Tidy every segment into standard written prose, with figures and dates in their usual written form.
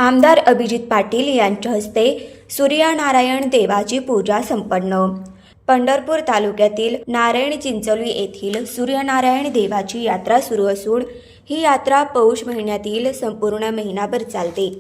आमदार अभिजित पाटील यांच्या हस्ते सूर्यनारायण देवाची पूजा संपन्न। पंढरपूर तालुक्यातील नारायण चिंचोली येथील सूर्यनारायण देवाची यात्रा सुरू असून ही यात्रा पौष महिन्यातील संपूर्ण महिनाभर चालते।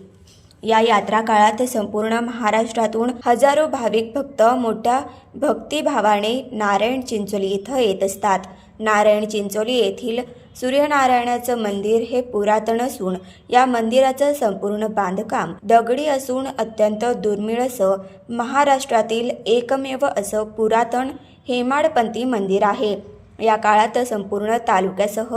या यात्रा काळात संपूर्ण महाराष्ट्रातून हजारो भाविक भक्त मोठ्या भक्तिभावाने नारायण चिंचोली येथे येत असतात। नारायण चिंचोली येथील सूर्यनारायणाचं मंदिर हे पुरातन असून या मंदिराचं संपूर्ण बांधकाम दगडी असून अत्यंत दुर्मिळ असं महाराष्ट्रातील एकमेव असं पुरातन हेमाडपंथी मंदिर आहे। या काळात संपूर्ण तालुक्यासह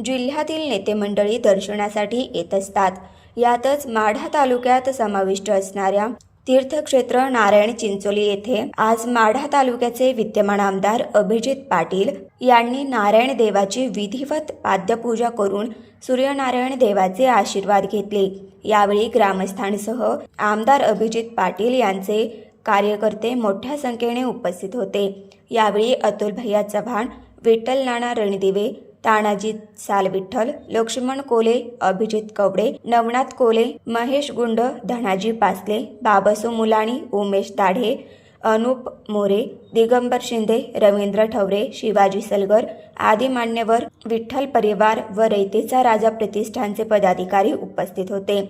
जिल्ह्यातील नेते मंडळी दर्शनासाठी येत असतात। यातच माढा तालुक्यात समाविष्ट असणाऱ्या तीर्थक्षेत्र नारायण चिंचोली येथे आज माढा तालुक्याचे विद्यमान आमदार अभिजित पाटील यांनी नारायण देवाची विधिवत पाद्यपूजा करून सूर्यनारायण देवाचे आशीर्वाद घेतले। यावेळी ग्रामस्थांसह आमदार अभिजित पाटील यांचे कार्यकर्ते मोठ्या संख्येने उपस्थित होते। यावेळी अतुल भैया चव्हाण, विठ्ठल नाना रणदिवे, तानाजी सालविठ्ठल, लक्ष्मण कोले, अभिजित कवडे, नवनाथ कोले, महेश गुंड, धनाजी पासले, बाबसू मुलाणी, उमेश दाढे, अनुप मोरे, दिगंबर शिंदे, रवींद्र ठवरे, शिवाजी सलगर आदी मान्यवर, विठ्ठल परिवार व रयतेचा राजा प्रतिष्ठानचे पदाधिकारी उपस्थित होते।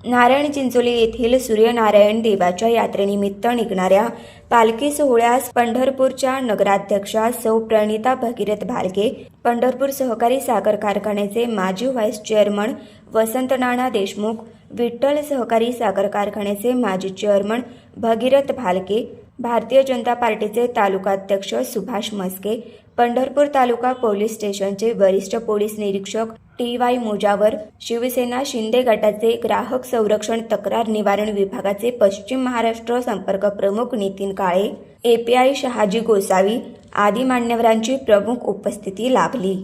नारायण चिंचोली येथील सूर्यनारायण देवाच्या यात्रेनिमित्त निघणाऱ्या पालखी सोहळ्यास पंढरपूरच्या नगराध्यक्षा सौ प्रणिता भगीरथ भालके, पंढरपूर सहकारी साखर कारखान्याचे माजी व्हाईस चेअरमन वसंत नाना देशमुख, विठ्ठल सहकारी साखर कारखान्याचे माजी चेअरमन भगीरथ भालके, भारतीय जनता पार्टीचे तालुकाध्यक्ष सुभाष मस्के, पंढरपूर तालुका पोलीस स्टेशनचे वरिष्ठ पोलीस निरीक्षक TY मुजावर, शिवसेना शिंदे गटाचे ग्राहक संरक्षण तक्रार निवारण विभागाचे पश्चिम महाराष्ट्र संपर्क प्रमुख नितीन काळे, API शहाजी गोसावी आदी मान्यवरांची प्रमुख उपस्थिती लाभली।